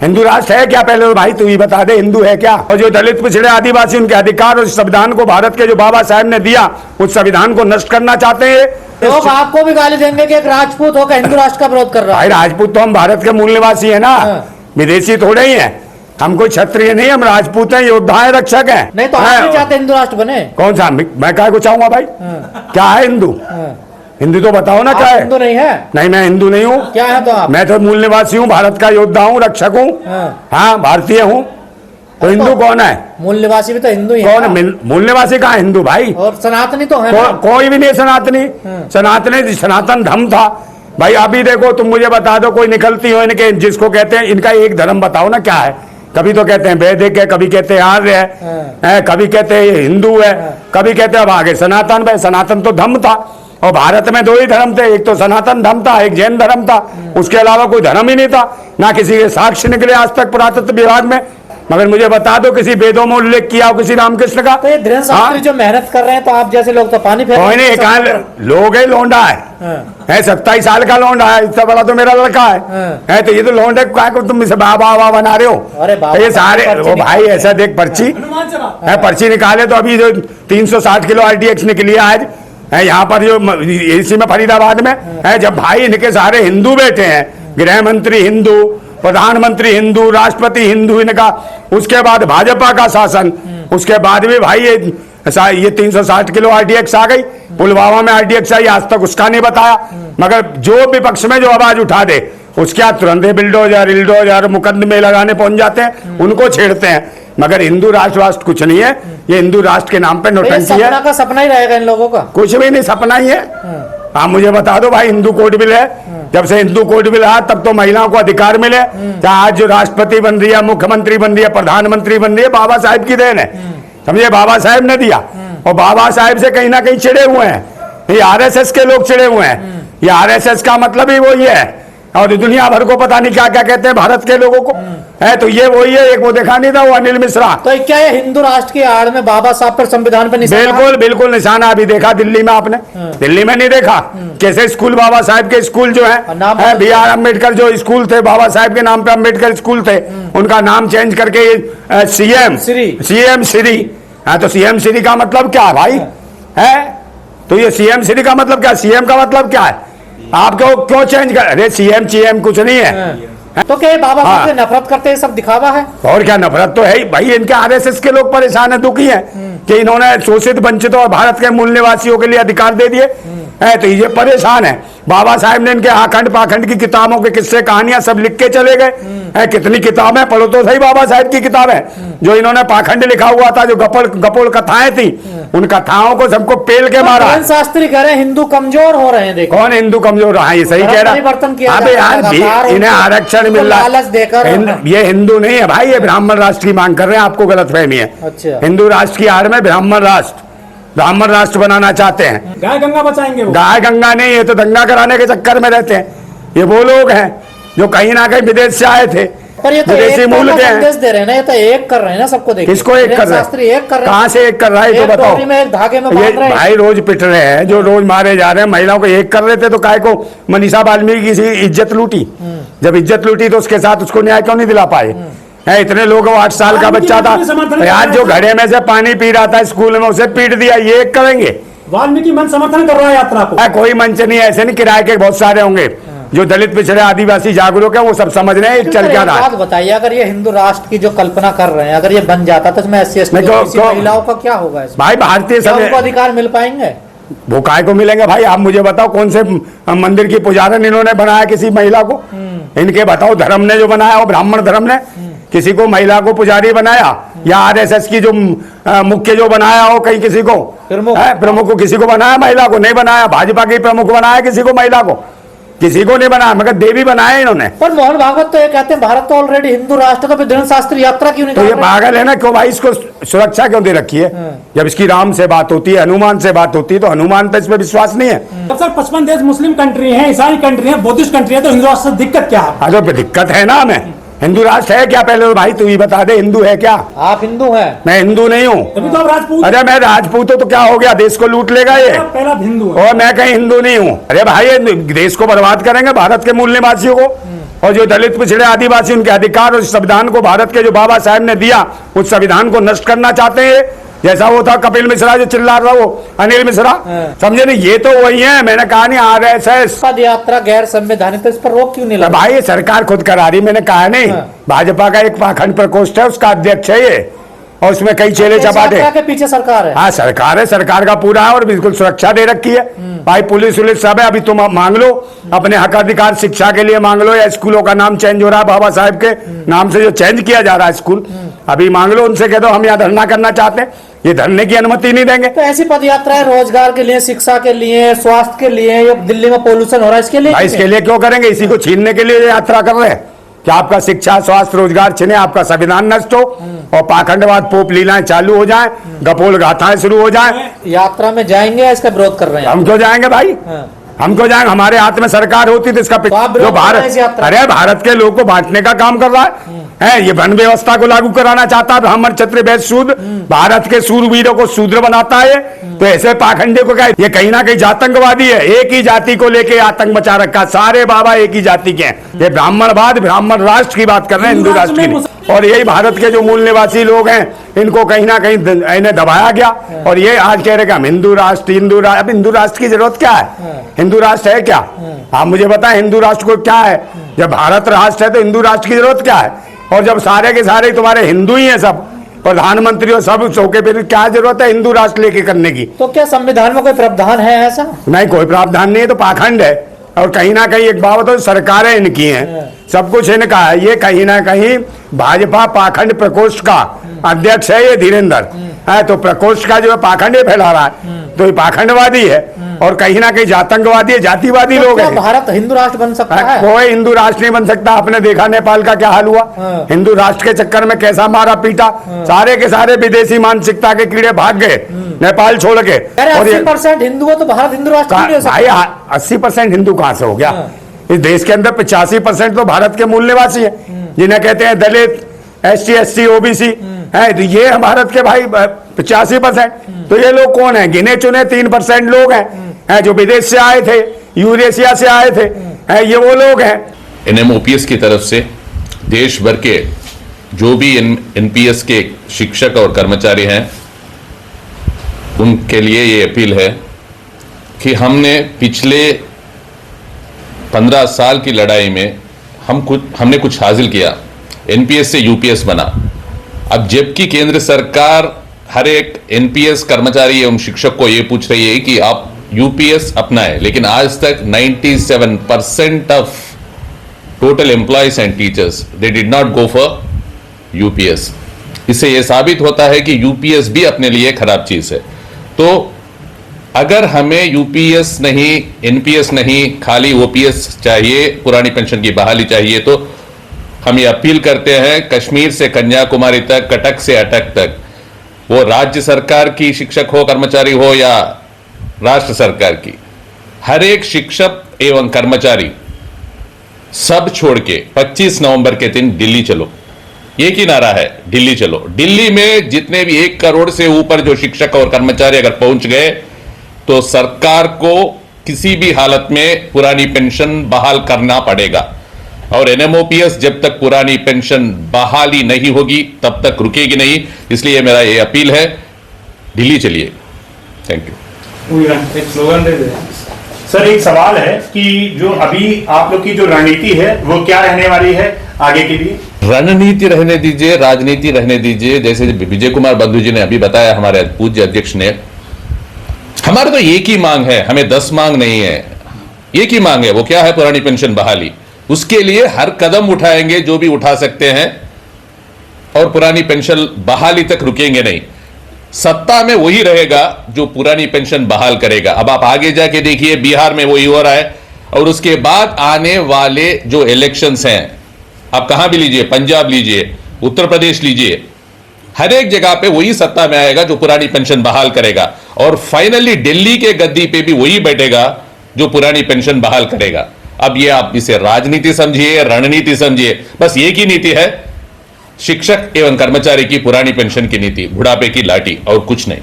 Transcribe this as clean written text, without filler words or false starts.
हिंदू राष्ट्र है क्या? पहले तो भाई तू ही बता दे, हिंदू है क्या? और जो दलित पिछड़े आदिवासी उनके अधिकार और संविधान को भारत के जो बाबा साहब ने दिया उस संविधान को नष्ट करना चाहते हैं। लोग आपको भी गाली देंगे कि एक राजपूत होकर हिंदू राष्ट्र का विरोध कर रहा है। भाई राजपूत तो हम भारत के मूल निवासी है ना, विदेशी थोड़े ही है। हम कोई क्षत्रिय नहीं, हम राजपूत हैं, योद्धा हैं, रक्षक हैं। नहीं तो आप भी चाहते हिंदू राष्ट्र बने? कौन सा? मैं क्या को चाहूंगा भाई? क्या है हिंदू? हिंदू तो बताओ ना क्या है? हिंदू नहीं है? नहीं, मैं हिंदू नहीं हूँ। क्या है तो आप? मैं तो मूल निवासी हूँ, भारत का योद्धा हूँ, रक्षक हूँ। हाँ, भारतीय हूँ। तो हिंदू कौन है? मूल निवासी भी तो हिंदू ही है। कौन है मूल निवासी? कहाँ हिंदू भाई? और सनातनी तो है ना? कोई भी नहीं सनातनी। सनातनी सनातन धर्म था भाई। अभी देखो तुम मुझे बता दो, कोई निकलती हो इनके, जिसको कहते हैं इनका एक धर्म बताओ ना क्या है? कभी तो कहते हैं वैदिक है, कभी कहते हैं आर्य है, कभी कहते हैं हिंदू है, कभी कहते हैं अब आगे सनातन। भाई सनातन तो धर्म था और भारत में दो ही धर्म थे, एक तो सनातन धर्म था, एक जैन धर्म था। उसके अलावा कोई धर्म ही नहीं था, ना किसी के साक्ष्य निकले आज तक पुरातत्व विभाग में। मगर मुझे बता दो किसी वेदों में उल्लेख किया हो किसी रामकृष्ण का? तो ये धीरेन्द्र शास्त्री जो मेहनत कर रहे हैं, तो आप जैसे लोग तो पानी फेर कोई नहीं, कहाँ लोग है, लौंडा है 27 साल का लौंडा है, इतना बड़ा तो मेरा लड़का है। तो ये तो लौंडे क्या तुम इसे बाबा बना रहे हो? अरे बाबा, ये सारे वो भाई ऐसा देख पर्ची है, पर्ची निकाले तो अभी जो 360 किलो RTX निकली आज है यहाँ पर जो इसी में फरीदाबाद में है। जब भाई इनके सारे हिंदू बैठे हैं, गृह मंत्री हिंदू, प्रधानमंत्री हिंदू, राष्ट्रपति हिंदू इनका, उसके बाद भाजपा का शासन, उसके बाद भी भाई ये 360 किलो RTX आ गई। पुलवामा में RTX आई, आज तक उसका नहीं बताया। मगर जो विपक्ष में जो आवाज उठा दे उसके तुरंत बिल्डोजर मुकदमे लगाने पहुंच जाते हैं, उनको छेड़ते हैं। मगर हिंदू राष्ट्र कुछ नहीं है, ये हिंदू राष्ट्र के नाम पे नौटंकी है। का सपना ही रहेगा इन लोगों का? कुछ भी नहीं, सपना ही है। आप मुझे बता दो भाई, हिंदू कोड बिल है, जब से हिंदू कोड बिल आया तब तो महिलाओं को अधिकार मिले। आज जो राष्ट्रपति बन रही है, मुख्यमंत्री बन रही है, प्रधानमंत्री बन रही है, बाबा साहेब की देन है, समझे? बाबा साहेब ने दिया। और बाबा साहेब से कहीं ना कहीं चिड़े हुए हैं ये RSS के लोग, चिड़े हुए हैं। ये RSS का मतलब ही वही है, और दुनिया भर को पता नहीं क्या क्या कहते हैं भारत के लोगों को है। तो ये वही है, एक वो देखा नहीं था वो अनिल मिश्रा। तो क्या ये हिंदू राष्ट्र की आड़ में बाबा साहब पर संविधान पर निशाना? बिल्कुल बिल्कुल निशाना। अभी देखा दिल्ली में आपने? दिल्ली में नहीं देखा कैसे स्कूल, बाबा साहब के स्कूल जो है BR अम्बेडकर जो स्कूल थे, बाबा साहब के नाम पे अम्बेडकर स्कूल थे, उनका नाम चेंज करके CM श्री। हाँ, तो CM श्री का मतलब क्या है भाई? है तो ये CM श्री का मतलब क्या? CM का मतलब क्या है? आप क्यों चेंज कर? अरे CM कुछ नहीं है। तो क्या बाबा साहब से नफरत करते हैं, सब दिखावा है? और क्या नफरत तो है भाई, इनके RSS के लोग परेशान है, दुखी है कि इन्होंने शोषित वंचितों और भारत के मूल निवासियों के लिए अधिकार दे दिए है, तो ये परेशान है। बाबा साहब ने इनके आखंड पाखंड की किताबों के किस्से कहानियां सब लिख के चले गए। कितनी किताबें पढ़ो तो सही, बाबा साहब की किताबें जो इन्होंने पाखंड लिखा हुआ था, जो गपोल कथाएं थी, उन कथाओं को सबको पेल के मारा। शास्त्री कह रहे हैं हिंदू कमजोर हो रहे हैं। देखो कौन हिंदू कमजोर रहा है? ये सही कह रहा है। अबे यार, इन्हें आरक्षण मिल रहा है, ये हिंदू नहीं है भाई, ये ब्राह्मण राष्ट्र की मांग कर रहे हैं, आपको गलतफहमी है। अच्छा, हिंदू राष्ट्र की आड़ में ब्राह्मण राष्ट्र बनाना चाहते हैं। गाय गंगा बचाएंगे वो? गाय गंगा नहीं, ये तो दंगा कराने के चक्कर में रहते हैं। ये वो लोग हैं जो कहीं ना कहीं विदेश से आए थे, पर ये तो विदेशी मूल के हैं। दे रहे हैं ना, ये तो एक कर रहे हैं ना सबको। देखिए किसको एक कर रहे हैं? कहाँ से एक कर रहा है? तो बताओ। धागे में ये भाई रोज पिट रहे हैं, जो रोज मारे जा रहे हैं। महिलाओं को एक कर रहे थे तो काय को मनीषा वाल्मीकि की इज्जत लूटी? जब इज्जत लूटी तो उसके साथ उसको न्याय क्यों नहीं दिला पाए? है इतने लोग, 8 साल का बच्चा था यार, जो घड़े में से पानी पी रहा था स्कूल में, उसे पीट दिया, ये एक करेंगे? वाल्मीकि मंच समर्थन कर रहा है यात्रा को? कोई मंच नहीं है, ऐसे नहीं, किराए के बहुत सारे होंगे जो दलित पिछड़े आदिवासी जागरूक है, वो सब समझ रहे हैं चल क्या रहा है। बात बताइए, अगर ये हिंदू राष्ट्र की जो कल्पना कर रहे हैं, अगर ये बन जाता तो इसमें SC ST महिलाओं का क्या होगा? भाई भारतीय उनको अधिकार मिल पाएंगे? वो काय को मिलेंगे भाई? आप मुझे बताओ, कौन से मंदिर की पुजारन इन्होंने बनाया किसी महिला को? इनके बताओ, धर्म ने जो बनाया वो ब्राह्मण धर्म ने किसी को महिला को पुजारी बनाया, या RSS की जो मुख्य जो बनाया हो कहीं किसी को प्रमुख को किसी को बनाया? महिला को नहीं बनाया। भाजपा की प्रमुख बनाया किसी को? महिला को किसी को नहीं बनाया, मगर देवी बनाया इन्होंने। पर मोहन भागवत तो ये कहते हैं भारत तो ऑलरेडी हिंदू राष्ट्र, तो धीरेन्द्र शास्त्री यात्रा क्यों नहीं? तो ये पागल है ना, क्यों भाई इसको सुरक्षा क्यों दे रखी है? जब इसकी राम से बात होती है, हनुमान से बात होती है, तो हनुमान पे इस पर विश्वास नहीं है। सर 55 देश मुस्लिम कंट्री है, ईसाई कंट्री है, बुद्धिस्ट कंट्री है, तो हिंदू राष्ट्र से दिक्कत क्या है? अरे दिक्कत है ना, हमें हिंदू राष्ट्र है क्या? पहले तो भाई तू ही बता दे, हिंदू है क्या? आप हिंदू हैं? मैं हिंदू नहीं हूँ। तो आप राजपूत? अरे मैं राजपूत हूँ तो क्या हो गया? देश को लूट लेगा ये? पहला हिंदू और मैं कहीं हिंदू नहीं हूँ। अरे भाई ये देश को बर्बाद करेंगे, भारत के मूल निवासियों को और जो दलित पिछड़े आदिवासी उनके अधिकार और इस संविधान को भारत के जो बाबा साहब ने दिया उस संविधान को नष्ट करना चाहते हैं। जैसा वो था कपिल मिश्रा जो चिल्ला रहा, वो अनिल मिश्रा, समझे नहीं, ये तो वही है। मैंने कहा नहीं RSS पद यात्रा गैर संवैधानिक, तो इस पर रोक क्यों नहीं लगा? भाई सरकार खुद करा रही, मैंने कहा नहीं। भाजपा का एक पाखंड प्रकोष्ठ है, उसका अध्यक्ष है ये, और उसमें कई चेले चपाटे के पीछे सरकार है। हाँ सरकार है, सरकार का पूरा है और बिल्कुल सुरक्षा दे रखी है भाई, पुलिस वुलिस सब है। अभी तुम मांग लो अपने हक अधिकार, शिक्षा के लिए मांग लो, या स्कूलों का नाम चेंज हो रहा है बाबा साहब के नाम से जो चेंज किया जा रहा है स्कूल, अभी मांग लो उनसे, कह दो हम यहाँ धरना करना चाहते हैं, ये धरने की अनुमति नहीं देंगे। तो ऐसी पद यात्राएं रोजगार के लिए, शिक्षा के लिए, स्वास्थ्य के लिए, या दिल्ली में पोल्यूशन हो रहा है इसके लिए, इसके लिए क्यों करेंगे? इसी को छीनने के लिए यात्रा कर रहे हैं कि आपका शिक्षा स्वास्थ्य रोजगार छिने, आपका संविधान नष्ट हो और पाखंडवाद पोप लीलाएं चालू हो जाएं, गपोल गाथाएं शुरू हो जाएं। यात्रा में जाएंगे, इसका विरोध कर रहे हैं? हम क्यों जाएंगे भाई? हम क्यों जाएंगे? हमारे हाथ में सरकार होती तो इसका जो भारत, अरे भारत के लोग को बांटने का काम कर रहा है, ये वन व्यवस्था को लागू कराना चाहता है, ब्राह्मण क्षत्रिय वैश्य शूद्र, भारत के सूरवीरों को शूद्र बनाता है। तो ऐसे पाखंडे को क्या, ये कहीं ना कहीं आतंकवादी है, एक ही जाति को लेके आतंक मचा रखा, सारे बाबा एक ही जाति के हैं। ये ब्राह्मणवाद, ब्राह्मण राष्ट्र की बात कर रहे हैं, हिंदू राष्ट्र की। और यही भारत के जो मूल निवासी लोग हैं, इनको कहीं ना कहीं इन्हें दबाया गया, और ये आज कह रहे कि हम हिंदू राष्ट्र, अब हिंदू राष्ट्र की जरूरत क्या है? हिंदू राष्ट्र है क्या? आप मुझे बताएं हिंदू राष्ट्र को क्या है? जब भारत राष्ट्र है तो हिंदू राष्ट्र की जरूरत क्या है? और जब सारे के सारे तुम्हारे हिंदू ही हैं, सब प्रधानमंत्री और सब चौके पे, क्या जरूरत है हिंदू राष्ट्र लेके करने की? तो क्या संविधान में कोई प्रावधान है ऐसा? नहीं, कोई प्रावधान नहीं है, तो पाखंड है। और कहीं ना कहीं एक बात तो सरकारें इनकी हैं, सब कुछ इनका है। ये कहीं ना कहीं भाजपा पाखंड प्रकोष्ठ का अध्यक्ष है ये धीरेन्द्र है, तो प्रकोष्ठ का जो है पाखंड फैला रहा है, तो ये पाखंडवादी है और कहीं ना कहीं जातंकवादी है, जातिवादी लोग हैं। भारत हिंदू राष्ट्र बन सकता है? कोई हिंदू राष्ट्र नहीं बन सकता। आपने देखा नेपाल का क्या हाल हुआ, हिंदू राष्ट्र के चक्कर में कैसा मारा पीटा, सारे के सारे विदेशी मानसिकता के कीड़े भाग गए नेपाल छोड़ के। और 80% हिंदू है तो भारत हिंदू राष्ट्र नहीं हो सकता? भाई 80% हिंदू कहां से हो गया? इस देश के अंदर 85% तो भारत के मूल निवासी है, जिन्हें कहते हैं दलित, ST SC OBC है, तो ये भारत के भाई 85%। तो ये लोग कौन है? गिने चुने 3% लोग हैं जो विदेश से आए थे, यूरेशिया से आए थे, ये वो लोग हैं। NMOPS की तरफ से देश भर के जो भी NPS के शिक्षक और कर्मचारी हैं, उनके लिए ये अपील है कि हमने पिछले 15 साल की लड़ाई में हमने कुछ हासिल किया, NPS से UPS बना। अब जबकि केंद्र सरकार हर एक NPS कर्मचारी एवं शिक्षक को यह पूछ रही है कि आप UPS अपनाएं, लेकिन आज तक 97% of total employees and teachers they did not go for UPS। इससे यह साबित होता है कि UPS भी अपने लिए खराब चीज है। तो अगर हमें UPS नहीं, NPS नहीं, खाली OPS चाहिए, पुरानी पेंशन की बहाली चाहिए, तो हम ये अपील करते हैं कश्मीर से कन्याकुमारी तक, कटक से अटक तक, वो राज्य सरकार की शिक्षक हो, कर्मचारी हो या राष्ट्र सरकार की, हर एक शिक्षक एवं कर्मचारी सब छोड़ के 25 नवंबर के दिन दिल्ली चलो। एक ही नारा है, दिल्ली चलो। दिल्ली में जितने भी 1 करोड़ से ऊपर जो शिक्षक और कर्मचारी अगर पहुंच गए तो सरकार को किसी भी हालत में पुरानी पेंशन बहाल करना पड़ेगा। और NMOPS जब तक पुरानी पेंशन बहाली नहीं होगी तब तक रुकेगी नहीं। इसलिए मेरा ये अपील है, दिल्ली चलिए। Thank you. एक स्लोगन दे दे सर। एक सवाल है कि जो अभी आप लोग की जो रणनीति है वो क्या रहने वाली है आगे के लिए? रणनीति रहने दीजिए, राजनीति रहने दीजिए। जैसे विजय कुमार बंधु जी ने अभी बताया, हमारे पूज्य अध्यक्ष ने, हमारे तो एक ही मांग है, हमें 10 मांग नहीं है, एक ही मांग है। वो क्या है? पुरानी पेंशन बहाली। उसके लिए हर कदम उठाएंगे जो भी उठा सकते हैं, और पुरानी पेंशन बहाली तक रुकेंगे नहीं। सत्ता में वही रहेगा जो पुरानी पेंशन बहाल करेगा। अब आप आगे जाके देखिए, बिहार में वही हो रहा है, और उसके बाद आने वाले जो इलेक्शंस हैं, आप कहां भी लीजिए, पंजाब लीजिए, उत्तर प्रदेश लीजिए, हर एक जगह पे वही सत्ता में आएगा जो पुरानी पेंशन बहाल करेगा। और फाइनली दिल्ली के गद्दी पे भी वही बैठेगा जो पुरानी पेंशन बहाल करेगा। अब ये आप इसे राजनीति समझिए, रणनीति समझिए, बस एक ही नीति है, शिक्षक एवं कर्मचारी की पुरानी पेंशन की नीति, बुढ़ापे की लाठी, और कुछ नहीं।